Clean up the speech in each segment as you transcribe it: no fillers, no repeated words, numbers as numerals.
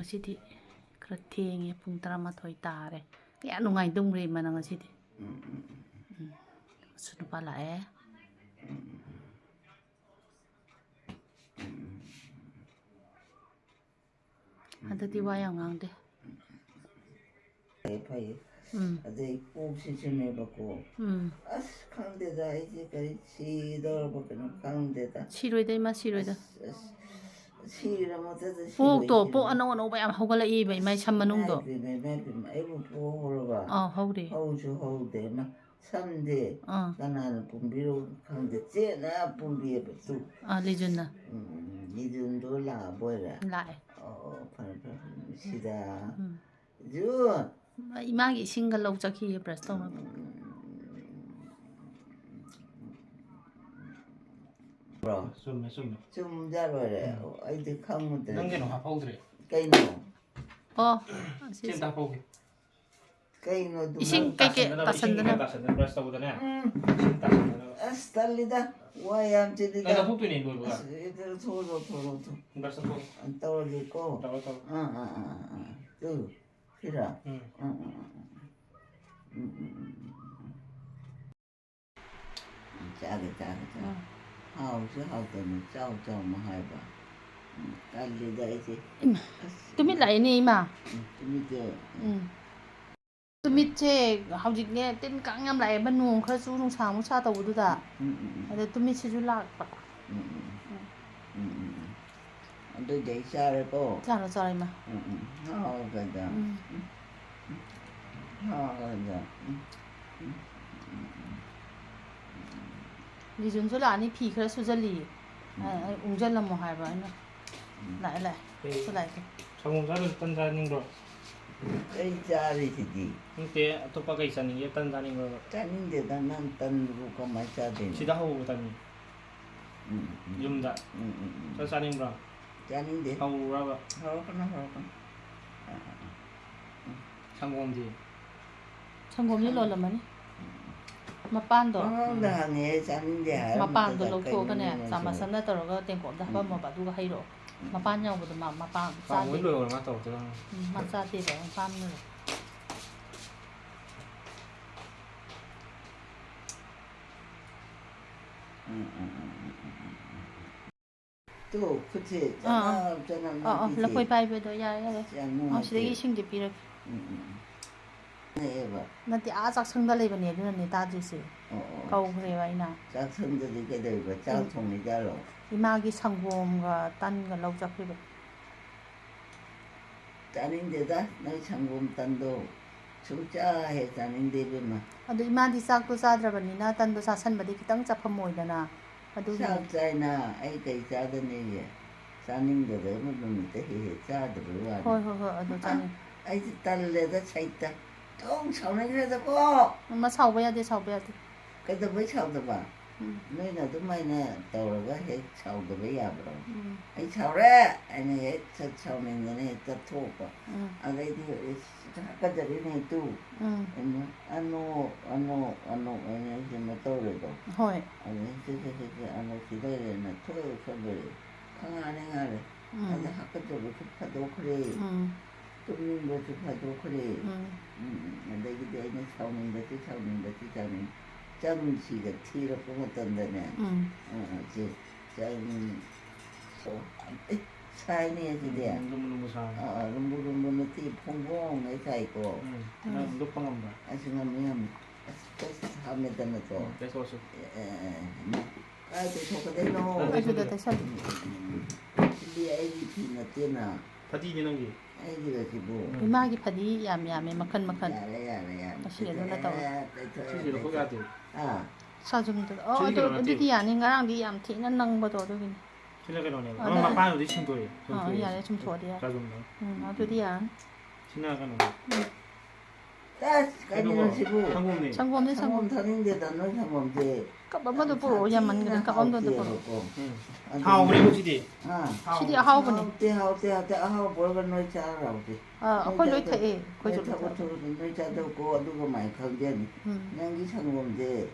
ngasi디 khara thenge pung 12 tare ya nungai dumri mana ngasidi sunu pala hadati wayang ngangde pai adai oxygen bako as khangdeda ije kai sidor bakana khangdeda siroida ma siroida sira mata da to po ano ba yam hogala i bai mai sam manung do ai bu po horoba haude hauju haude ma samde kanana pumbiro khangde che na pumbiye batu lijunna lijun do la boira la fara sida ju imagi single lau chaki brush to bro sum jarore ai de khangmude nangeno hapautre kaino sin ta pauge kaino du ising kai tasandana brush tawdana sin tasandana astalida wayam chidida ai thuktu ni loi ba itar thodo brush to antawli ko tu kira jaga hao chứ hao tận trao mà hai bà ta đi đây chứ tumit lại ni ma tumit chứ tumit che haujik ne tin kang yam lai banung khra su nung sang mu sa taw du da ada tumit se ju lak pa tôi dậy xa rồi cô cha rồi ma hao cái đó hao cái đó lijun so la ni phi khra su jali ungjal la mo hai ba na lại so lại 상공 자를 딴 자는 거 cái cha đi thì gì 근데 또 빠가 있었는 게 딴 자는 거 cha nín để ta năn tân của con máy cha đi 지다 하고 다니 좀다 저 자는 거 cha nín để 하고 라바 hao con 상공지 상공이 rollamani mapan do là nghe cha nín để mapan do lo tho ka ne sama sanna tor ga ten ko da ba ma ba du ga hai ro mapan nhau bu ma mapan sa 아 원래 얼마 더 들어 ma sa ti ba mapan ne tu 그치 잖아 la koi pai be do ya sidagi sing de pi ra 네 봐. na ti a chak sang da le ba ne du ne ta ji se kau khre ba ina 짝성들이 게 되고 짝통이 잘로 imagi sanggom ga tan ga lau chak ba 짜는데다 너 상금 단도 주자해 짜는데 뭐 adu imadi sak to sa dra ba ni na tan do sa san ba de kitang chap moi da na adu 짝자이나 아이 그 짜더니 짜는데 뭐 밑에 해 짜더라 hoi adu cha ni 아이 딸래다 차있다 통 처음에 그래도 꼭 ma sau ba ya de 그래도 왜 처음도 봐 너희는 엄마는 떠오르가 해 처음도 왜 야버려 아이 처래 아니 해 처음에는 해 토고 아래도 아까 전에 또 안노 아니 이제 뭐 떠오르고 hoi 아니 안노 기다리는 토요 선배 강안에 가래 아니 학교 쪽으로 급하도 그래 뚫린 거 급하도 그래 근데 이게 이제 처음인데 정치가 티로 뽑았던데네 이제 정 사인이 지대야 너무 사 rumbu 티 퐁퐁 내가 있고 높은 건가 아시면 하면 되는 거 그래서 왔어 아이고 저거대로 adu da ta sal 근데 ADP나 때나 파티 있는 게 아이디가 지고 imagi phadi yam makan 야래 Masih ada nak tahu. 치즈로 거기 돼 sa jum da adu di ya ni ngarang di yam thi na nang ba do do gin 신나게 노네 엄마 빠는 어디 친구예요 ya le chum tho dia 자좀 adu di ya 신나게 노네 까지는 지고 한국네 sanggom de 상금 타는데다 너 상금제 ka ba ma do puro yam man ga ka bam do puro 하오 그리고 지디 si di hau ba ni 하우때 하우 벌가 너 차라오지 khoi loi thai khoi ju 타고 너 차도 고 누가 많이 강제니 냥기 상금제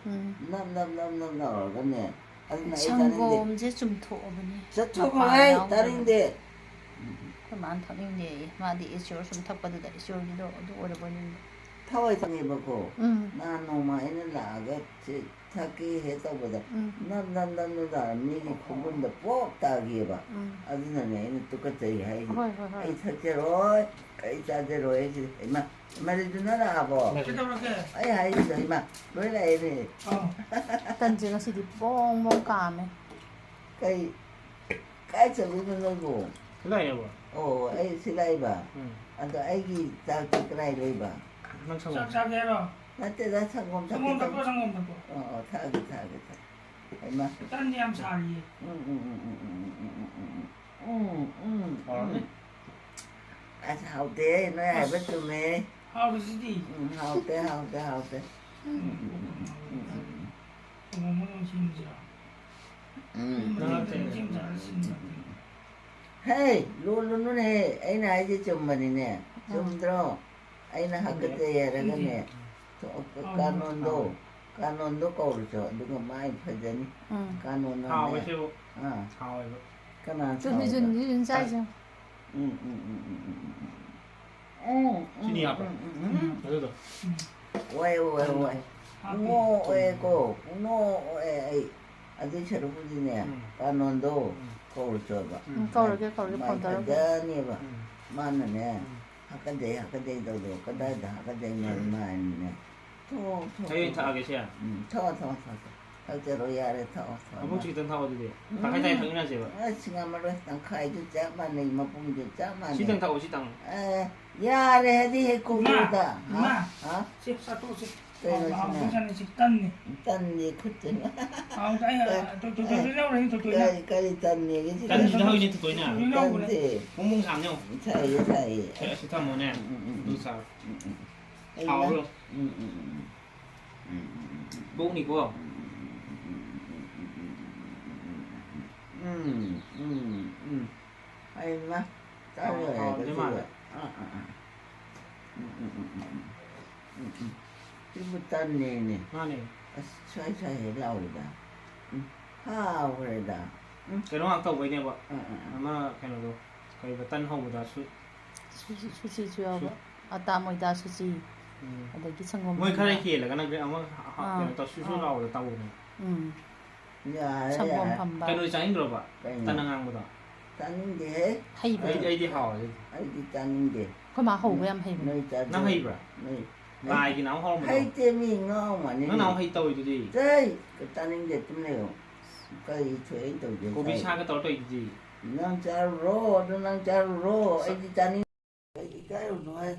남남남남 나가네 아니 나 sanggom je chum tho ba ni 저쪽에 다른데 ꯑꯩꯈꯣꯏ ꯃꯥꯅ ꯊꯛꯅꯤꯡꯗꯦꯌꯦ ꯃꯥꯗꯤ ꯏꯁꯣꯔ ꯁꯨꯝ ꯊꯛꯄꯗꯨꯗ ꯏꯁꯣꯔꯒꯤꯗꯣ ꯑꯗꯨ ꯑꯣꯏꯔꯕꯣꯏꯅꯤꯡꯕ ꯊꯋꯥꯏ ꯊꯛꯉꯦꯕꯀꯣ ꯅꯍꯥꯟ ꯅꯣꯡꯃ ꯑꯩꯅ ꯂꯥꯛꯑꯒ ꯊꯛꯀꯦ ꯍꯦꯛ ꯇꯧꯕꯗ ꯅꯝꯗ ꯃꯤꯒꯤ ꯈꯣꯡꯒꯨꯟꯗ ꯄꯣꯞ ꯇꯥꯈꯤꯑꯕ ꯑꯗꯨꯅꯅꯦ ꯑꯩꯅ ꯇꯨꯀꯠꯆꯩ ꯍꯥꯏꯁꯦ ꯑꯩ ꯊꯛꯆꯔꯣꯏ ꯑꯩ ꯆꯥꯖꯔꯣꯏ ꯍꯥꯏꯁꯤꯗꯤ ꯏꯃꯥ ꯃꯔꯤꯗꯨꯅ ꯂꯥꯛꯑꯕꯣ ꯑꯩ ꯍꯥꯏꯁꯤꯗ ꯏꯃꯥ ꯂꯣꯏ ꯂꯥꯛꯑꯦꯅꯦ ꯇꯟꯁꯦ ꯉꯁꯤꯗꯤ ꯕꯣꯡ ꯕꯣꯡ ꯀꯥꯝꯃꯦ ꯀꯥꯏ ꯆꯠꯂꯨꯏꯅꯣ ꯅꯣꯏꯕꯨ ꯂꯥꯛꯑꯦꯕ ꯑꯣ ꯑꯩ ꯁꯤ ꯂꯥꯛꯏꯕ ꯑꯗꯣ ꯑꯩꯒꯤ ꯆꯥꯛꯇꯤ ꯀꯗꯥꯏ ꯂꯩꯕ ꯅꯪ ꯆꯥꯛ ꯁꯪꯒꯣꯝ ꯆꯥꯒꯦꯔꯣ ꯅꯠꯇꯦꯗ ꯁꯪꯒꯣꯝ ꯁꯪꯒꯣꯝ ꯊꯛꯀꯦ ꯊꯛꯄ꯭ꯔꯣ ꯁꯪꯒꯣꯝ ꯊꯛꯄ꯭ꯔꯣ ꯊꯛꯑꯒꯦ ꯏꯃꯥ ꯇꯟꯗꯤ ꯌꯥꯝ ꯁꯥꯔꯤꯌꯦ ꯑꯁ ꯍꯥꯎꯇꯦ ꯅꯣꯏ ꯍꯥꯏꯕ ꯆꯨꯝꯃꯦ ꯍꯥꯎꯔꯤꯁꯤꯗꯤ ꯍꯥꯎꯇꯦ ꯁꯪꯒꯣꯝ ꯑꯃ ꯁꯦꯝꯁꯤꯔꯣ ꯍꯦ ꯂꯣꯜꯂꯨꯅꯨꯅꯦ ꯑꯩꯅ ꯍꯥꯏꯁꯦ ꯆꯨꯝꯕꯅꯤꯅꯦ ꯆꯨꯝꯗ꯭ꯔꯣ ꯑꯩꯅ ꯍꯥꯀꯠꯆꯩ ꯍꯥꯏꯔꯒꯅꯦ ꯀꯥꯅꯣꯟꯗꯣ ꯀꯧꯔꯨꯆꯣ ꯑꯗꯨꯒ ꯃꯥꯏ ꯐꯖꯅꯤ ꯀꯥꯅꯣꯟꯅ ꯍꯥꯎꯕꯁꯤꯕꯨ ꯍꯥꯎꯋꯦꯕ ꯀꯅꯥ ꯖꯨꯟ ꯆꯥꯏꯁꯦ ꯆꯤꯅꯤ ꯍꯥꯞꯄ꯭ꯔꯣ ꯑꯗꯨꯗꯣ ꯑꯣꯏ ꯄꯨꯡꯅꯣꯛꯑꯦꯀꯣ ꯄꯨꯡꯅꯣꯛꯑꯦ ꯑꯩ ꯑꯗꯨꯏ ꯁꯔꯨꯛꯄꯨꯗꯤꯅꯦ ꯀꯥꯅꯣꯟꯗꯣ ꯀꯧꯔꯨꯆꯣꯕ ꯀꯧꯔꯒꯦ ꯃꯥꯏ ꯐꯣꯟ ꯇꯧꯔꯒ ꯐꯖꯅꯦꯕ ꯃꯥꯅꯅꯦ ꯍꯥꯀꯠꯆꯩ ꯇꯧꯗꯣ ꯀꯗꯥꯏꯗ ꯍꯥꯀꯠꯆꯩꯅꯣ ꯏꯃꯥꯅꯦ ꯍꯌꯦꯡ ꯊꯛꯑꯒꯦ ꯁꯦ ꯊꯛꯑꯣ ꯊꯛꯆꯔꯣ ꯌꯥꯔꯦ ꯊꯛꯑꯣ ꯑꯃꯨꯛ ꯈꯤꯇꯪ ꯊꯛꯑꯣ ꯑꯗꯨꯗꯤ ꯇꯪꯈꯥꯏ ꯇꯪꯈꯥꯏ ꯊꯛꯃꯤꯟꯅꯁꯦꯕ ꯑꯁ ꯉꯝꯃꯔꯣꯏ ꯇꯪꯈꯥꯏꯁꯨ ꯆꯞ ꯃꯥꯟꯅꯩ ꯃꯄꯨꯝꯁꯨ ꯆꯞ ꯃꯥꯟꯅꯩ ꯁꯤꯇꯪ ꯊꯛꯑꯣ ꯁꯤꯇꯪ ꯌꯥꯔꯦ ꯍꯥꯏꯗꯤ ꯍꯦꯛ ꯀꯣꯛꯂꯨꯗ ꯁꯤ ꯆꯥꯊꯣꯛꯁꯤ ꯀꯩꯅꯣ ꯇꯟꯅꯤ ꯇꯟꯅꯤ ꯈꯨꯠꯇꯨꯅ ꯀꯔꯤ ꯇꯟꯅꯦꯒꯤ ꯇꯟꯁꯤꯗ ꯍꯧꯖꯤꯛ ꯊꯛꯇꯣꯏꯅꯦ ꯇꯟꯁꯦ ꯄꯨꯡ ꯁꯥꯡꯅꯦ ꯁꯥꯏꯌꯦ ꯑꯁꯤ ꯊꯝꯃꯣꯅꯦ ꯑꯗꯨ ꯆꯥ ꯑꯩꯅ ꯍꯥꯎꯕ꯭ꯔꯣ ꯕꯣꯛꯅꯤꯀꯣ ꯑꯩꯃ ꯍꯥꯎꯔꯝꯗꯣꯏ ꯃꯥꯜꯂꯦ 이거 딴네네. ꯃꯥꯅꯦ ꯁ꯭ꯋꯥꯏ ꯂꯥꯎꯔꯤꯗ ꯍꯥꯎꯈ꯭ꯔꯦꯗ ꯀꯩꯅꯣ ꯉꯥꯛ ꯇꯧꯕꯩꯅꯦꯕ ꯑꯃ ꯀꯩꯅꯣꯗꯣ ꯀꯩꯕ ꯇꯟ ꯍꯧꯕꯗ ꯁꯨꯆꯤꯁꯨ ꯌꯥꯎꯕ ꯑꯇꯥ ꯃꯣꯏꯗꯥ ꯁꯨꯆꯤ ꯑꯗꯒꯤ ꯁꯪꯒꯣꯝ ꯃꯣꯏ ꯈꯔ ꯍꯦꯜꯂꯒꯅ ꯑꯃ ꯀꯩꯅꯣ ꯇꯧ ꯁꯨꯁꯨ ꯂꯥꯎꯕꯗ ꯇꯧꯕꯅꯦ ꯁꯪꯒꯣꯝ ꯐꯝꯕ ꯀꯩꯅꯣ ꯆꯥꯅꯤꯡꯗ꯭ꯔꯣꯕ ꯇꯟ ꯑꯉꯥꯡꯕꯗꯣ ꯆꯥꯅꯤꯡꯗꯦꯍꯦ ꯍꯩꯕ ꯑꯩꯗꯤ ꯍꯥꯎꯋꯦ ꯑꯩꯗꯤ ꯆꯥꯅꯤꯡꯗꯦ ꯑꯩꯈꯣꯏ ꯃꯥ ꯍꯧꯕ ꯌꯥꯝ ꯍꯩꯕꯅꯦ ꯅꯣꯏ ꯆꯥꯖꯧ ꯅꯪ ꯍꯩꯕ꯭ꯔꯥ ꯅꯣꯏ ꯂꯥꯏꯒꯤ ꯅꯥꯎ ꯍꯧꯔꯝꯕꯗꯣ ꯍꯩꯇꯦ ꯃꯤ ꯉꯥꯎꯃꯅꯤ ꯅꯪ ꯅꯥꯎ ꯍꯩ ꯇꯧꯋꯤꯗꯨꯗꯤ ꯆꯥꯅꯤꯡꯗꯦ ꯇꯨꯝ ꯂꯩꯌꯣ ꯀꯔꯤ ꯊꯣꯛꯑꯦ ꯇꯧꯒꯦ ꯀꯣꯕꯤ ꯁꯥꯒ ꯇꯧꯔ ꯇꯧꯋꯤꯗꯨꯗꯤ ꯅꯪ ꯆꯥꯔꯨꯔꯣ ꯑꯗꯨ ꯅꯪ ꯆꯥꯔꯨꯔꯣ ꯑꯩꯗꯤ ꯆꯥꯅꯤꯡ ꯑꯩꯗꯤ ꯏꯀꯥꯏꯔꯨꯅꯨ ꯍꯥꯏ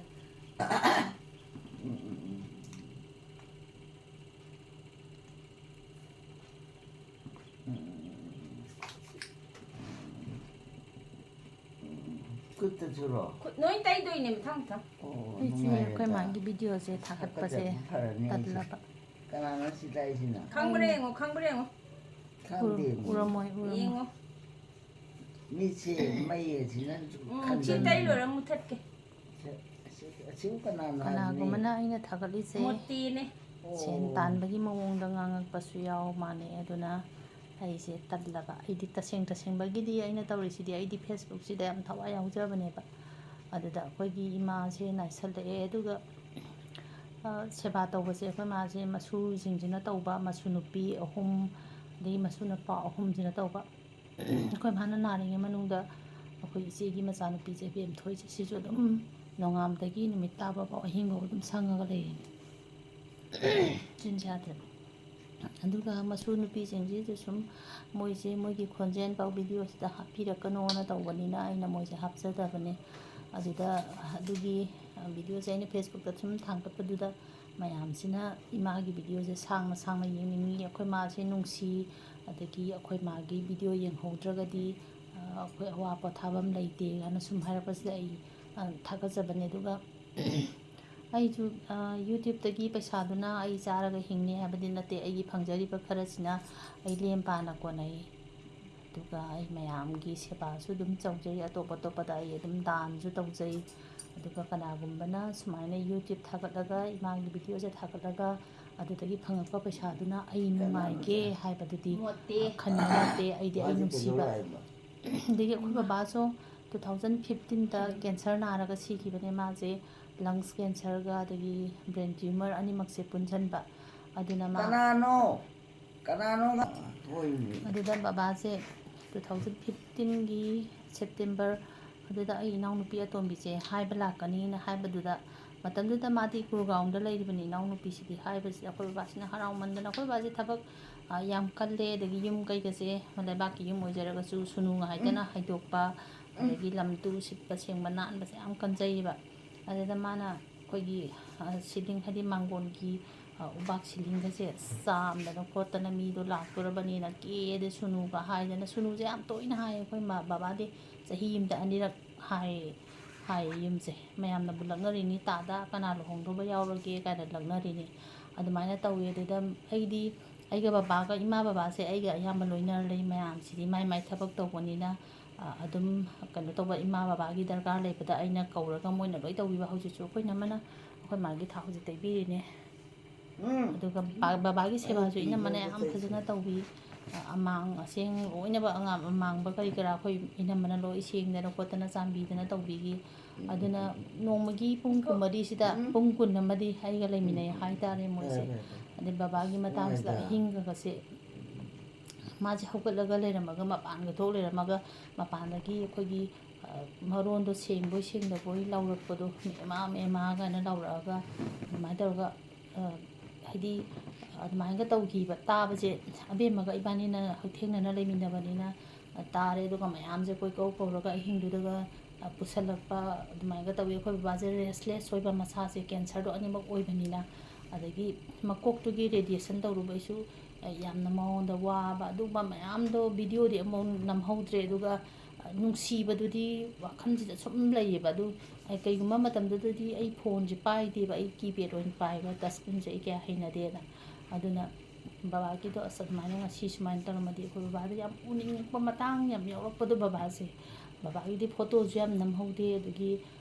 ꯈꯨꯠꯇ ꯁꯨꯔꯣ ꯈꯨꯠ ꯅꯣꯏ ꯇꯩꯗꯣꯏꯅꯦ ꯃꯊꯪ ꯑꯩꯁꯦ ꯑꯩꯈꯣꯏ ꯃꯥꯒꯤ ꯚꯤꯗꯤꯑꯣꯁꯦ ꯊꯥꯒꯠꯄꯁꯦ ꯇꯜꯂꯕ ꯀꯅꯥꯅꯣ ꯁꯤ ꯇꯥꯏꯁꯤꯅ ꯈꯪꯕ꯭ꯔꯥ ꯌꯦꯡꯉꯣ ꯈꯪꯗꯦ ꯎꯔꯝꯃꯣꯏ ꯌꯦꯡꯉꯣ ꯃꯤꯠꯁꯦ ꯃꯩꯁꯤꯅ ꯁꯤ ꯇꯩ ꯂꯣꯏꯔ ꯃꯨꯊꯠꯀꯦ ꯑꯁꯤꯕꯨ ꯀꯅꯥꯅꯣ ꯍꯥꯏꯕꯅꯤ ꯀꯅꯥꯒꯨꯝꯕꯅ ꯑꯩꯅ ꯊꯥꯒꯠꯂꯤꯁꯦ ꯃꯣꯇꯤꯅꯦ ꯁꯦꯟ ꯇꯥꯟꯕꯒꯤ ꯃꯑꯣꯡꯗ ꯉꯥꯡꯉꯛꯄꯁꯨ ꯌꯥꯎ ꯃꯥꯟꯅꯦ ꯑꯗꯨꯅ ꯑꯩꯁꯦ ꯇꯜꯂꯕ ꯑꯩꯗꯤ ꯇꯁꯦꯡꯕꯒꯤꯗꯤ ꯑꯩꯅ ꯇꯧꯔꯤꯁꯤꯗꯤ ꯑꯩꯗꯤ ꯐꯦꯁꯕꯨꯛꯁꯤꯗ ꯌꯥꯝ ꯊꯋꯥꯏ ꯌꯥꯎꯖꯕꯅꯦꯕ ꯑꯗꯨꯗ ꯑꯩꯈꯣꯏꯒꯤ ꯏꯃꯥꯁꯦ ꯅꯥꯏꯁꯜꯂꯛꯑꯦ ꯑꯗꯨꯒ ꯁꯦꯕꯥ ꯇꯧꯕꯁꯦ ꯑꯩꯈꯣꯏ ꯃꯥꯁꯦ ꯃꯁꯨꯁꯤꯡꯁꯤꯅ ꯇꯧꯕ ꯃꯁꯨ ꯅꯨꯄꯤ ꯑꯍꯨꯝ ꯑꯗꯒꯤ ꯃꯁꯨ ꯅꯨꯄꯥ ꯑꯍꯨꯝꯁꯤꯅ ꯇꯧꯕ ꯑꯩꯈꯣꯏ ꯃꯥꯅ ꯅꯥꯔꯤꯉꯩ ꯃꯅꯨꯡꯗ ꯑꯩꯈꯣꯏ ꯏꯆꯦꯒꯤ ꯃꯆꯥꯅꯨꯄꯤꯁꯦ ꯕꯦꯝꯊꯣꯏꯁꯦ ꯁꯤꯁꯨ ꯑꯗꯨꯝ ꯅꯣꯡꯉꯥꯝꯗꯒꯤ ꯅꯨꯃꯤꯠ ꯇꯥꯕꯐꯥꯎ ꯑꯍꯤꯡꯐꯥꯎ ꯑꯗꯨꯝ ꯁꯪꯉꯒ ꯂꯩꯔꯤꯅꯤ ꯆꯤꯟꯖꯥꯗ꯭ꯔꯦ ꯑꯗꯨꯒ ꯃꯁꯨ ꯅꯨꯄꯤꯁꯤꯡꯁꯤꯁꯨ ꯁꯨꯝ ꯃꯣꯏꯁꯦ ꯃꯣꯏꯒꯤ ꯈꯣꯟꯖꯦꯜ ꯐꯥꯎ ꯚꯤꯗꯤꯑꯣꯁꯤꯗ ꯍꯥꯞꯄꯤꯔꯛꯀꯅꯣꯅ ꯇꯧꯕꯅꯤꯅ ꯑꯩꯅ ꯃꯣꯏꯁꯦ ꯍꯥꯞꯆꯗꯕꯅꯦ ꯑꯗꯨꯗ ꯑꯗꯨꯒꯤ ꯚꯤꯗꯤꯑꯣꯁꯦ ꯑꯩꯅ ꯐꯦꯁꯕꯨꯛꯇ ꯁꯨꯝ ꯊꯥꯡꯒꯠꯄꯗꯨꯗ ꯃꯌꯥꯝꯁꯤꯅ ꯏꯃꯥꯒꯤ ꯚꯤꯗꯤꯑꯣꯁꯦ ꯁꯥꯡꯅ ꯁꯥꯡꯅ ꯌꯦꯡꯅꯤꯡꯉꯤ ꯑꯩꯈꯣই ꯃꯥꯁꯦ ꯅꯨꯡꯁꯤ ꯑꯗꯒꯤ ꯑꯩꯈꯣꯏ ꯃꯥꯒꯤ ꯚꯤꯗꯤꯑꯣ ꯌꯦꯡꯍꯧꯗ꯭ꯔꯒꯗꯤ ꯑꯩꯈꯣꯏ ꯑꯋꯥ ꯄꯣꯊꯥꯐꯝ ꯂꯩꯇꯦ ꯀꯥꯏꯅ ꯁꯨꯝ ꯍꯥꯏꯔꯛꯄꯁꯤꯗ ꯑꯩ ꯊꯥꯒꯠꯆꯕꯅꯦ ꯑꯗꯨꯒ ꯑꯩꯁꯨ ꯌꯨꯇ꯭ꯌꯨꯕꯇꯒꯤ ꯄꯩꯁꯥꯗꯨꯅ ꯑꯩ ꯆꯥꯔꯒ ꯍꯤꯡꯅꯤ ꯍꯥꯏꯕꯗꯤ ꯅꯠꯇꯦ ꯑꯩꯒꯤ ꯐꯪꯖꯔꯤꯕ ꯈꯔꯁꯤꯅ ꯑꯩ ꯂꯦꯝ ꯄꯥꯅ ꯀꯣꯟꯅꯩ ꯑꯗꯨꯒ ꯑꯩ ꯃꯌꯥꯝꯒꯤ ꯁꯦꯕꯥꯁꯨ ꯑꯗꯨꯝ ꯇꯧꯖꯩ ꯑꯇꯣꯞꯄꯗ ꯑꯩ ꯑꯗꯨꯝ ꯗꯥꯟꯁꯨ ꯇꯧꯖꯩ ꯑꯗꯨꯒ ꯀꯅꯥꯒꯨꯝꯕꯅ ꯁꯨꯃꯥꯏꯅ ꯌꯨꯇ꯭ꯌꯨꯕ ꯊꯥꯒꯠꯂꯒ ꯏꯃꯥꯒꯤ ꯚꯤꯗꯤꯑꯣꯁꯦ ꯊꯥꯒꯠꯂꯒ ꯑꯗꯨꯗꯒꯤ ꯐꯪꯉꯛꯄ ꯄꯩꯁꯥꯗꯨꯅ ꯑꯩ ꯅꯨꯡꯉꯥꯏꯒꯦ ꯍꯥꯏꯕꯗꯨꯗꯤ ꯈꯟꯕ ꯅꯠꯇꯦ ꯑꯩꯗꯤ ꯑꯩ ꯅꯨꯡꯁꯤꯕ ꯑꯗꯒꯤ ꯑꯩꯈꯣꯏ ꯕꯕꯥꯁꯨ 2015ꯗ ꯀꯦꯟꯁꯔ ꯅꯥꯔꯒ ꯁꯤꯈꯤꯕꯅꯦ ꯃꯥꯁꯦ ꯂꯪꯁ ꯀꯦꯟꯁꯔꯒ ꯑꯗꯒꯤ ꯕ꯭ꯔꯦꯟ ꯇ꯭ꯌꯨꯃꯔ ꯑꯅꯤꯃꯛꯁꯦ ꯄꯨꯟꯁꯤꯟꯕ ꯑꯗꯨꯅ ꯃꯥ ꯀꯅꯥꯅꯣ ꯑꯗꯨꯗ ꯕꯕꯥꯁꯦ 2015ꯒꯤ ꯁꯦꯞꯇꯦꯝꯕꯔ ꯑꯗꯨꯗ ꯑꯩ ꯏꯅꯥꯎꯅꯨꯄꯤ ꯑꯇꯣꯝꯕꯤꯁꯦ ꯍꯥꯏꯕ ꯂꯥꯛꯀꯅꯤꯅ ꯍꯥꯏꯕꯗꯨꯗ ꯃꯇꯝꯗꯨꯗ ꯃꯥꯗꯤ ꯒꯨꯔꯒꯥꯎꯟꯗ ꯂꯩꯔꯤꯕꯅꯤ ꯏꯅꯥꯎꯅꯨꯄꯤꯁꯤꯗꯤ ꯍꯥꯏꯕꯁꯤꯗ ꯑꯩꯈꯣꯏ ꯕꯕꯥꯁꯤꯅ ꯍꯔꯥꯎꯃꯟꯗꯅ ꯑꯩꯈꯣꯏ ꯕꯕꯥꯁꯦ ꯊꯕꯛ ꯌꯥꯝ ꯀꯜꯂꯦ ꯑꯗꯒꯤ ꯌꯨꯝ ꯀꯩꯒꯁꯦ ꯂꯩꯕꯥꯛꯀꯤ ꯌꯨꯝ ꯑꯣꯏꯖꯔꯒꯁꯨ ꯁꯨꯅꯨ ꯍꯥꯏꯗꯅ ꯍꯩꯗꯣꯛꯄ ꯑꯗꯒꯤ ꯂꯝꯇꯨ ꯁꯤꯠꯄ ꯁꯦꯡꯕ ꯅꯥꯟꯕꯁꯦ ꯌꯥꯝ ꯀꯟꯖꯩꯌꯦꯕ ꯑꯗꯨꯗ ꯃꯥꯅ ꯑꯩꯈꯣꯏꯒꯤ ꯁꯤꯂꯤꯡ ꯍꯥꯏꯗꯤ ꯃꯥꯡꯒꯣꯟꯒꯤ ꯎꯕꯥꯛ ꯁꯤꯂꯤꯡꯒꯁꯦ ꯆꯥꯝꯗꯅ ꯈꯣꯠꯇꯅ ꯃꯤꯗꯣ ꯂꯥꯛꯇꯣꯔꯕꯅꯤꯅ ꯀꯦꯗ ꯁꯨꯅꯨꯒ ꯍꯥꯏꯗꯅ ꯁꯨꯅꯨꯁꯦ ꯌꯥꯝ ꯇꯣꯏꯅ ꯍꯥꯏꯌꯦ ꯑꯩꯈꯣꯏ ꯕꯕꯥꯗꯤ ꯆꯍꯤ ꯑꯃꯗ ꯑꯅꯤꯔꯛ ꯍꯥꯏꯌꯦ ꯌꯨꯝꯁꯦ ꯃꯌꯥꯝꯅꯕꯨ ꯂꯛꯅꯔꯤꯅꯤ ꯇꯥꯗ ꯀꯅꯥ ꯂꯨꯍꯣꯡꯗꯧꯕ ꯌꯥꯎꯔꯒꯦ ꯀꯥꯏꯅ ꯂꯛꯅꯔꯤꯅꯤ ꯑꯗꯨꯃꯥꯏꯅ ꯇꯧꯋꯤ ꯑꯗꯨꯗ ꯑꯩꯒ ꯕꯕꯥꯒ ꯏꯃꯥ ꯕꯕꯥꯁꯦ ꯑꯩꯒ ꯑꯌꯥꯝꯕ ꯂꯣꯏꯅꯔ ꯂꯩ ꯃꯌꯥꯝꯁꯤꯗꯤ ꯃꯥꯏ ꯃꯥꯏ ꯊꯕꯛ ꯇꯧꯕꯅꯤ나 ꯑꯗꯨꯝ ꯀꯩꯅꯣ ꯇꯧꯕ ꯏꯃꯥ ꯕꯕꯥꯒꯤ ꯗꯔꯀꯥꯔ ꯂꯩꯕꯗ ꯑꯩꯅ ꯀꯧꯔꯒ ꯃꯣꯏꯅ ꯂꯣꯏ ꯇꯧꯕꯤꯕ ꯍꯧꯖꯤꯛꯁꯨ ꯑꯩꯈꯣꯏ ꯅꯝꯃꯅ ꯑꯩꯈꯣꯏ ꯃꯥꯒꯤ ꯊꯥꯎ ꯍꯧꯖꯤꯛ ꯇꯩꯕꯤꯔꯤꯅꯦ ꯑꯗꯨꯒ ꯕꯕꯥꯒꯤ ꯁꯦꯕꯥꯁꯨ ꯏꯅꯝꯃꯅ ꯌꯥꯝ ꯐꯖꯅ ꯇꯧꯕꯤ ꯑꯃꯥꯡ ꯑꯁꯦꯡ ꯂꯣꯏꯅꯃꯛ ꯑꯃꯥꯡꯕ ꯀꯔꯤ ꯀꯔꯥ ꯑꯩꯈꯣꯏ ꯏꯅꯝꯃꯅ ꯂꯣꯏ ꯁꯦꯡꯗꯅ ꯈꯣꯠꯇꯅ ꯆꯥꯝꯕꯤꯗꯅ ꯇꯧꯕꯤꯈꯤ ꯑꯗꯨꯅ ꯅꯣꯡꯃꯒꯤ ꯄꯨꯡ 20ꯁꯤꯗ ꯄꯨꯡ 10 ꯑꯃꯗꯤ ꯑꯩꯒ ꯂꯩꯃꯤꯟꯅꯩ ꯍꯥꯏꯇꯥꯔꯦ ꯃꯣꯏꯁꯦ ꯑꯗꯩ ꯕꯕꯥꯒꯤ ꯃꯇꯥꯡꯁꯤꯗ ꯑꯍꯤꯡꯒꯁꯦ ꯃꯥꯁꯦ ꯍꯧꯒꯠꯂꯒ ꯂꯩꯔꯝꯃꯒ ꯃꯄꯥꯟꯒ ꯊꯣꯛ ꯂꯩꯔꯝꯃꯒ ꯃꯄꯥꯟꯗꯒꯤ ꯑꯩꯈꯣꯏꯒꯤ ꯃꯔꯣꯟꯗꯣ ꯁꯦꯡꯕꯣꯏ ꯁꯦꯡꯗꯕꯣꯏ ꯂꯥꯎꯔꯛꯄꯗꯣ ꯑꯦꯃꯥ ꯀꯥꯏꯅ ꯂꯥꯎꯔꯛꯑꯒ ꯑꯗꯨꯃꯥꯏꯅ ꯇꯧꯔꯒ ꯍꯥꯏꯗꯤ ꯑꯗꯨꯃꯥꯏꯅꯒ ꯇꯧꯈꯤꯕ ꯇꯥꯕꯁꯦ ꯑꯕꯦꯝꯃꯒ ꯏꯕꯥꯅꯤꯅ ꯍꯛꯊꯦꯡꯅꯅ ꯂꯩꯃꯤꯟꯅꯕꯅꯤꯅ ꯇꯥꯔꯦ ꯑꯗꯨꯒ ꯃꯌꯥꯝꯁꯦ ꯀꯣꯏꯀꯧ ꯀꯧꯔꯒ ꯑꯍꯤꯡꯗꯨꯗꯒ ꯄꯨꯁꯜꯂꯛꯄ ꯑꯗꯨꯃꯥꯏꯅꯒ ꯇꯧꯋꯤ ꯑꯩꯈꯣꯏ ꯕꯕꯥꯁꯦ ꯔꯦꯁꯂꯦꯁ ꯑꯣꯏꯕ ꯃꯁꯥꯁꯦ ꯀꯦꯟꯁꯔꯗꯣ ꯑꯅꯤꯃꯛ ꯑꯣꯏꯕꯅꯤꯅ ꯑꯗꯒꯤ ꯃꯀꯣꯛꯇꯨꯒꯤ ꯔꯦꯗꯤꯌꯦꯁꯟ ꯇꯧꯔꯨꯕꯩꯁꯨ ꯌꯥꯝꯅ ꯃꯉꯣꯟꯗ ꯋꯥꯕ ꯑꯗꯨꯒꯨꯝꯕ ꯃꯌꯥꯝꯗꯣ ꯚꯤꯗꯤꯑꯣꯗꯤ ꯑꯃꯨꯛ ꯅꯝꯍꯧꯗ꯭ꯔꯦ ꯑꯗꯨꯒ ꯅꯨꯡꯁꯤꯕꯗꯨꯗꯤ ꯋꯥꯈꯜꯁꯤꯗ ꯁꯨꯝ ꯂꯩꯌꯦꯕ ꯑꯗꯨ ꯀꯩꯒꯨꯝꯕ ꯃꯇꯝꯗꯨꯗꯗꯤ ꯑꯩ ꯐꯣꯟꯁꯦ ป้ꯥꯏꯗꯦꯕ ꯑꯩ ꯀꯤꯄꯦꯗ ꯑꯣꯏꯅ ꯄꯥꯏꯕ ꯇꯁꯀ꯭ꯔꯤꯟꯁꯦ ꯑꯩ ꯀꯌꯥ ꯍꯩꯅꯗꯦꯅ ꯑꯗꯨꯅ ꯕꯕꯥꯒꯤꯗꯣ ꯑꯗꯨꯃꯥꯏꯅ ꯉꯁꯤ ꯁꯨꯃꯥꯏꯅ ꯇꯧꯔꯝꯃꯗꯤ ꯑꯩꯈꯣই ꯕꯕꯥꯗ ꯌꯥꯝ ꯎꯅꯤꯡꯉꯛꯄ ꯃꯇꯥꯡ ꯌꯥꯝ ꯌꯥꯎꯔꯛꯄꯗꯣ ꯕꯕꯥꯁꯦ ꯕꯕꯥꯒꯤꯗꯤ ꯐꯣꯇꯣꯁꯨ ꯌꯥꯝ ꯅꯝꯍꯧꯗꯦ ꯑꯗꯒꯤ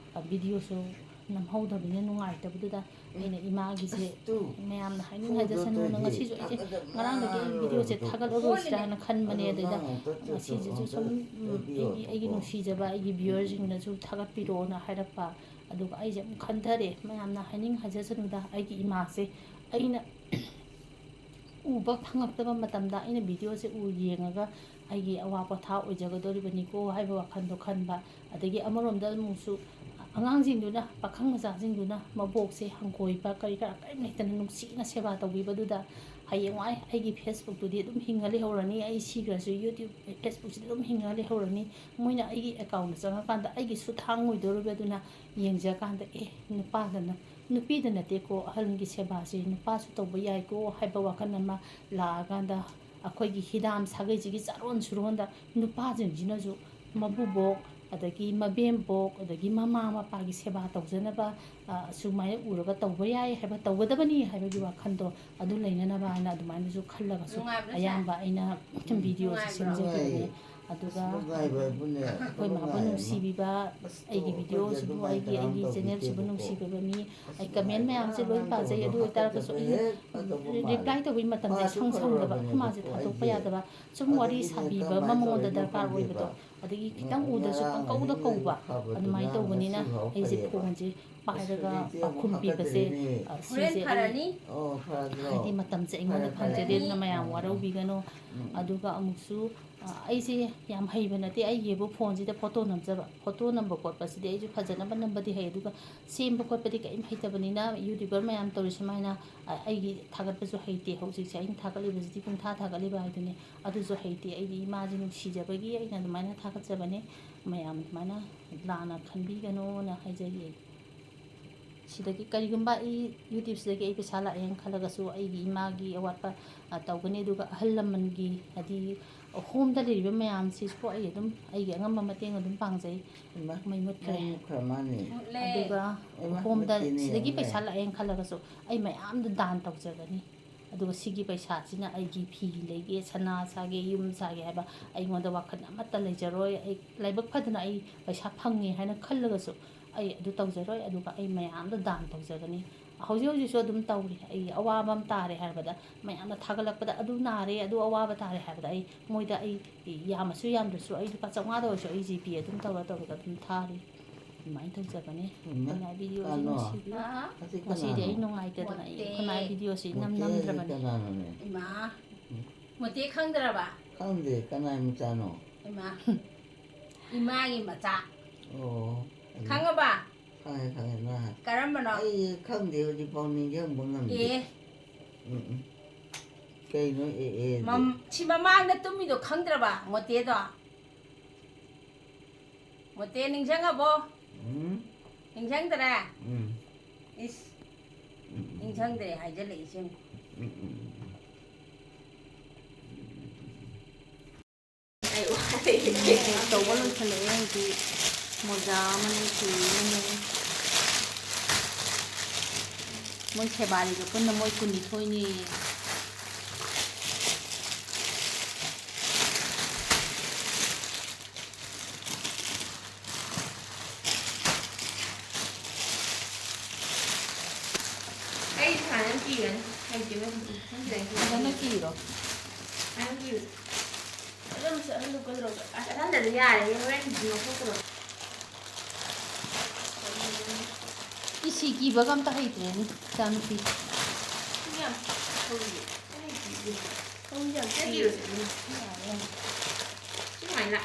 ꯚꯤꯗꯤꯑꯣꯁꯨ ꯅꯝꯍꯧꯗꯕꯅꯤꯅ ꯅꯨꯡꯉꯥꯏꯇꯕꯗꯨꯗ ꯑꯩꯅ ꯏꯃꯥꯒꯤꯁꯦ ꯃꯌꯥꯝꯅ ꯍꯥꯏꯅꯤꯡ ꯍꯥꯏꯖꯁꯅꯨꯅ ꯉꯁꯤꯁꯨ ꯑꯩꯁꯦ ꯉꯔꯥꯡꯗꯒꯤ ꯑꯩ ꯚꯤꯗꯤꯑꯣꯁꯦ ꯊꯥꯒꯠꯂꯔꯣꯏꯁꯤꯔꯥꯅ ꯈꯟꯕꯅꯦ ꯑꯗꯩꯗ ꯉꯁꯤꯁꯤꯁꯨ ꯁꯨꯝ ꯑꯩꯒꯤ ꯅꯨꯡꯁꯤꯖꯕ ꯑꯩꯒꯤ ꯚ꯭ꯌꯨꯋꯔꯁꯤꯡꯅꯁꯨ ꯊꯥꯒꯠꯄꯤꯔꯛꯑꯣꯅ ꯍꯥꯏꯔꯛꯄ ꯑꯗꯨꯒ ꯑꯩꯁꯦ ꯑꯃꯨꯛ ꯈꯟꯊꯔꯦ ꯃꯌꯥꯝꯅ ꯍꯥꯏꯅꯤꯡ ꯍꯥꯏꯖꯁꯅꯨꯗ ꯑꯩꯒꯤ ꯏꯃꯥꯁꯦ ꯑꯩꯅ ꯎꯕ ꯐꯪꯉꯛꯇꯕ ꯃꯇꯝꯗ ꯑꯩꯅ ꯚꯤꯗꯤꯑꯣꯁꯦ ꯌꯦꯡꯉꯒ ꯑꯩꯒꯤ ꯑꯋꯥ ꯄꯣꯊꯥ ꯑꯣꯏꯖꯒꯗꯧꯔꯤꯕꯅꯤꯀꯣ ꯍꯥꯏꯕ ꯋꯥꯈꯜꯗꯣ ꯈꯟꯕ ꯑꯗꯒꯤ ꯑꯃꯔꯣꯝꯗ ꯑꯃꯨꯛꯁꯨ ꯑꯉꯥꯡꯁꯤꯡꯗꯨꯅ ꯄꯥꯈꯪ ꯃꯆꯥꯁꯤꯡꯗꯨꯅ ꯃꯕꯣꯛꯁꯦ ꯍꯪꯒꯣꯏꯕ ꯀꯔꯤ ꯀꯔꯥ ꯀꯔꯤꯝ ꯂꯩꯇꯅ ꯅꯨꯡꯁꯤꯅ ꯁꯦꯕꯥ ꯇꯧꯕꯤꯕꯗꯨꯗ ꯍꯌꯦꯡꯋꯥꯏ ꯑꯩꯒꯤ ꯐꯦꯁꯕꯨꯛꯇꯨꯗꯤ ꯑꯗꯨꯝ ꯍꯤꯡꯉ ꯂꯩꯍꯧꯔꯅꯤ ꯑꯩ ꯁꯤꯈ꯭ꯔꯁꯨ ꯌꯨꯇ꯭ꯌꯨꯕ ꯐꯦꯁꯕꯨꯛꯁꯤꯗ ꯑꯗꯨꯝ ꯍꯤꯡꯉ ꯂꯩꯍꯧꯔꯅꯤ ꯃꯣꯏꯅ ꯑꯩꯒꯤ ꯑꯦꯀꯥꯎꯟꯗ ꯆꯪꯉꯀꯥꯟꯗ ꯑꯩꯒꯤ ꯁꯨꯊꯥꯡ ꯑꯣꯏꯗꯧꯔꯤꯕꯗꯨꯅ ꯌꯦꯡꯖꯀꯥꯟꯗ ꯅꯨꯄꯤꯗ ꯅꯠꯇꯦꯀꯣ ꯑꯍꯜꯒꯤ ꯁꯦꯕꯥꯁꯤ ꯅꯨꯄꯥꯁꯨ ꯇꯧꯕ ꯌꯥꯏꯀꯣ ꯍꯥꯏꯕ ꯋꯥꯈꯜ ꯑꯃ ꯂꯥꯛꯑꯀꯥꯟꯗ ꯑꯩꯈꯣꯏꯒꯤ ꯍꯤꯗꯥꯝ ꯁꯥꯒꯩꯁꯤꯒꯤ ꯆꯥꯔꯣꯟ ꯁꯨꯔꯣꯟꯗ ꯅꯨꯄꯥꯁꯤꯡꯁꯤꯅꯁꯨ ꯃꯕꯨꯕꯣꯛ ꯑꯗꯒꯤ ꯃꯕꯦꯝꯕꯣꯛ ꯑꯗꯒꯤ ꯃꯃꯥ ꯃꯄꯥꯒꯤ ꯁꯦꯕꯥ ꯇꯧꯖꯅꯕ ꯁꯨꯃꯥꯏꯅ ꯎꯔꯒ ꯇꯧꯕ ꯌꯥꯏ ꯍꯥꯏꯕ ꯇꯧꯒꯗꯕꯅꯤ ꯍꯥꯏꯕꯒꯤ ꯋꯥꯈꯜꯗꯣ ꯑꯗꯨ ꯂꯩꯅꯅꯕ ꯍꯥꯏꯅ ꯑꯗꯨꯃꯥꯏꯅꯁꯨ ꯈꯜꯂꯒꯁꯨ ꯑꯌꯥꯝꯕ ꯑꯩꯅ ꯚꯤꯗꯤꯑꯣꯁꯦ ꯁꯦꯝꯖꯈꯤꯕꯅꯦ ꯑꯗꯨꯒ ꯑꯩꯈꯣꯏ ꯃꯥꯕꯨ ꯅꯨꯡꯁꯤꯕꯤꯕ ꯑꯩꯒꯤ ꯚꯤꯗꯤꯑꯣꯁꯤꯕꯨ ꯑꯩꯒꯤ ꯆꯦꯅꯦꯜꯁꯤꯕꯨ ꯅꯨꯡꯁꯤꯕꯤꯕ ꯃꯤ ꯑꯩ ꯀꯃꯦꯟ ꯃꯌꯥꯝꯁꯦ ꯂꯣꯏ ꯄꯥꯖꯩ ꯑꯗꯨ ꯑꯣꯏꯇꯥꯔꯒꯁꯨ ꯑꯩꯅ ꯔꯤꯄ꯭ꯂꯥꯏ ꯇꯧꯕꯒꯤ ꯃꯇꯝꯁꯦ ꯁꯪꯗꯕ ꯈꯨꯃꯥꯁꯦ ꯊꯥꯗꯣꯛꯄ ꯌꯥꯗꯕ ꯁꯨꯝ ꯋꯥꯔꯤ ꯁꯥꯕꯤꯕ ꯑꯃ ꯃꯉꯣꯟꯗ ꯗꯔꯀꯥꯔ ꯑꯣꯏꯕꯗꯣ ꯑꯗꯒꯤ ꯈꯤꯇꯪ ꯎꯗ꯭ꯔꯁꯨ ꯄꯪꯀꯧꯗ ꯀꯧꯕ ꯑꯗꯨꯃꯥꯏꯅ ꯇꯧꯕꯅꯤꯅ ꯑꯩꯁꯦ ꯐꯣꯟꯁꯦ ꯄꯥꯏꯔꯒ ꯄꯥꯎꯈꯨꯝ ꯄꯤꯕꯁꯦ ꯁꯤꯁꯦ ꯍꯥꯏꯗꯤ ꯃꯇꯝꯁꯦ ꯑꯩꯉꯣꯟꯗ ꯐꯪꯖꯗꯦ ꯑꯗꯨꯅ ꯃꯌꯥꯝ ꯋꯥꯔꯧꯕꯤꯒꯅꯨ ꯑꯗꯨꯒ ꯑꯃꯨꯛꯁꯨ ꯑꯩꯁꯦ ꯌꯥꯝ ꯍꯩꯕ ꯅꯠꯇꯦ ꯑꯩꯒꯤꯕꯨ ꯐꯣꯟꯁꯤꯗ ꯐꯣꯇꯣ ꯅꯝꯖꯕ ꯐꯣꯇೋ ꯅꯝꯕ ꯈꯣꯠꯄꯁꯤꯗꯤ ꯑꯩꯁꯨ ꯐꯖꯅꯕ ꯅꯝꯕꯗꯤ ꯍꯩ ꯑꯗꯨꯒ ꯁꯦꯝꯕ ꯈꯣꯠꯄꯗꯤ ꯀꯔꯤꯝ ꯍꯩꯇꯕꯅꯤꯅ ꯌꯨꯇ꯭ꯌꯨꯕꯔ ꯃꯌꯥꯝ ꯇꯧꯔꯤ ꯁꯨꯃꯥꯏꯅ ꯑꯩꯒꯤ ꯊꯥꯒꯠꯄꯁꯨ ꯍꯩꯇꯦ ꯍꯧꯖꯤꯛꯁꯦ ꯑꯩꯅ ꯊꯥꯒꯠꯂꯤꯕꯁꯤꯗꯤ ꯄꯨꯡꯊꯥ ꯊꯥꯒꯠꯂꯤꯕ ꯍꯥꯏꯗꯨꯅꯤ ꯑꯗꯨꯁꯨ ꯍꯩꯇꯦ ꯑꯩꯗꯤ ꯏꯃꯥꯁꯦ ꯅꯨꯡꯁꯤꯖꯕꯒꯤ ꯑꯩꯅ ꯑꯗꯨꯃꯥꯏꯅ ꯊꯥꯒꯠꯆꯕꯅꯦ ꯃꯌꯥꯝ ꯑꯗꯨꯃꯥꯏꯅ ꯂꯥꯟꯅ ꯈꯟꯕꯤꯒꯅꯣꯅ ꯍꯥꯏꯖꯔꯤ ꯁꯤꯗꯒꯤ ꯀꯔꯤꯒꯨꯝꯕ ꯑꯩ ꯌꯨꯇ꯭ꯌꯨꯕꯁꯤꯗꯒꯤ ꯑꯩ ꯄꯩꯁꯥ ꯂꯥꯛꯑꯦꯅ ꯈꯜꯂꯒꯁꯨ ꯑꯩꯒꯤ ꯏꯃꯥꯒꯤ ꯑꯋꯥꯠꯄ ꯇꯧꯒꯅꯤ ꯑꯗꯨꯒ ꯑꯍꯜ ꯂꯃꯟꯒꯤ ꯍꯥꯏꯗꯤ ꯍꯣꯝꯗ ꯂꯩꯔꯤꯕ ꯃꯌꯥꯝꯁꯤꯁꯨ ꯑꯩ ꯑꯗꯨꯝ ꯑꯩꯒꯤ ꯑꯉꯝꯕ ꯃꯇꯦꯡ ꯑꯗꯨꯝ ꯄꯥꯡꯖꯩ ꯃꯩ ꯃꯨꯠꯈ꯭ꯔꯦ ꯑꯗꯨꯒ ꯍꯣꯝꯗ ꯁꯤꯗꯒꯤ ꯄꯩꯁꯥ ꯂꯥꯛꯑꯦꯅ ꯈꯜꯂꯒꯁꯨ ꯑꯩ ꯃꯌꯥꯝꯗ ꯗꯥꯟ ꯇꯧꯖꯒꯅꯤ ꯑꯗꯨꯒ ꯁꯤꯒꯤ ꯄꯩꯁꯥꯁꯤꯅ ꯑꯩꯒꯤ ꯐꯤ ꯂꯩꯒꯦ ꯁꯅꯥ ꯁꯥꯒꯦ ꯌꯨꯝ ꯁꯥꯒꯦ ꯍꯥꯏꯕ ꯑꯩꯉꯣꯟꯗ ꯋꯥꯈꯜ ꯑꯃꯠꯇ ꯂꯩꯖꯔꯣꯏ ꯑꯩ ꯂꯥꯏꯕꯛ ꯐꯗꯅ ꯑꯩ ꯄꯩꯁꯥ ꯐꯪꯉꯦ ꯍꯥꯏꯅ ꯈꯜꯂꯒꯁꯨ ꯑꯩ ꯑꯗꯨ ꯇꯧꯖꯔꯣꯏ ꯑꯗꯨꯒ ꯑꯩ ꯃꯌꯥꯝꯗ ꯗꯥꯟ ꯇꯧꯖꯒꯅꯤ ꯍꯧꯖꯤꯛ ꯍꯧꯖꯤꯛꯁꯨ ꯑꯗꯨꯝ ꯇꯧꯔꯤ ꯑꯩ ꯑꯋꯥꯕ ꯑꯃ ꯇꯥꯔꯦ ꯍꯥꯏꯕꯗ ꯃꯌꯥꯝꯅ ꯊꯥꯒꯠꯂꯛꯄꯗ ꯑꯗꯨ ꯅꯥꯔꯦ ꯑꯗꯨ ꯑꯋꯥꯕ ꯇꯥꯔꯦ ꯍꯥꯏꯕꯗ ꯑꯩ ꯃꯣꯏꯗ ꯑꯩ ꯌꯥꯝꯃꯁꯨ ꯌꯥꯝꯗ꯭ꯔꯁꯨ ꯑꯩ ꯂꯨꯄꯥ 500ꯗ ꯑꯣꯏꯔꯁꯨ ꯑꯩ GP ꯑꯗꯨꯝ ꯇꯧꯔꯒ ꯑꯗꯨꯝ ꯊꯥꯔꯤ ꯑꯗꯨꯃꯥꯏꯅ ꯇꯧꯖꯕꯅꯦ ꯈꯨꯟꯅꯥꯏ ꯚꯤꯗꯤꯑꯣꯁꯤ ꯅꯨꯡꯁꯤꯕꯤꯌꯨ ꯉꯁꯤꯗꯤ ꯑꯩ ꯅꯨꯡꯉꯥꯏꯇꯗꯅ ꯑꯩ ꯈꯨꯟꯅꯥꯏ ꯚꯤꯗꯤꯑꯣꯁꯤ ꯅꯝꯗ꯭ꯔꯕꯅꯤ 이마 못해 칸들어봐 ꯈꯪꯗꯦ ꯀꯅꯥꯏ ꯃꯆꯥꯅꯣ 이마 이마이 맞아 ꯑꯣ ꯈꯪꯉꯕ ꯈꯪꯉꯦ ꯈꯪꯉꯦ ꯅꯪ ꯀꯔꯝꯕꯅꯣ ꯑꯩ ꯈꯪꯗꯦ ꯍꯧꯖꯤꯛꯐꯥꯎ ꯅꯤꯡꯁꯤꯡꯕ ꯉꯝꯗꯦ ꯑꯦ ꯀꯩꯅꯣ ꯁꯤ ꯃꯃꯥꯡꯗ ꯇꯨꯝꯃꯤꯗꯣ ꯈꯪꯗ꯭ꯔꯕ ꯃꯣꯇꯦꯗꯣ ꯃꯣꯇꯦ ꯅꯤꯡꯁꯤꯡꯉꯕꯣ ꯅꯤꯡꯁꯤꯡꯗ꯭ꯔꯦ 이스 ꯅꯤꯡꯁꯤꯡꯗ꯭ꯔꯦ ꯍꯥꯏꯖꯤꯜꯂꯛꯏꯁꯦ ꯇꯧꯕ ꯂꯣꯏꯁꯤꯜꯂꯛꯑꯦ ꯍꯧꯖꯤꯛ ꯃꯣꯖꯥ ꯑꯃꯅꯦ ꯐꯤ ꯑꯃꯅꯦ ꯃꯣꯏ ꯁꯦꯕꯥꯔꯤꯒ ꯄꯨꯟꯅ ꯃꯣꯏ 12ꯅꯤ ꯑꯩ ꯁꯥꯟꯅ ꯀꯤꯒꯅꯤ ꯍꯩꯇꯦꯕ ꯐꯖꯅ ꯀꯤꯔꯣ ꯑꯩ ꯀꯤꯕ ꯑꯗꯨꯝ ꯆꯠꯍꯜꯂꯨ ꯀꯩꯗꯧꯔꯒ ꯆꯠꯍꯟꯗ꯭ꯔꯗꯤ ꯌꯥꯔꯦ ꯍꯣꯔꯦꯟ ꯂꯧꯊꯣꯛꯈ꯭ꯔꯣ ꯏꯁꯤ ꯀꯤꯕꯒ ꯑꯝꯇ ꯍꯩꯇ꯭ꯔꯦꯅꯤ ꯏꯆꯥꯅꯨꯄꯤ 그냥 거기 좀 세기로 좀 많이 나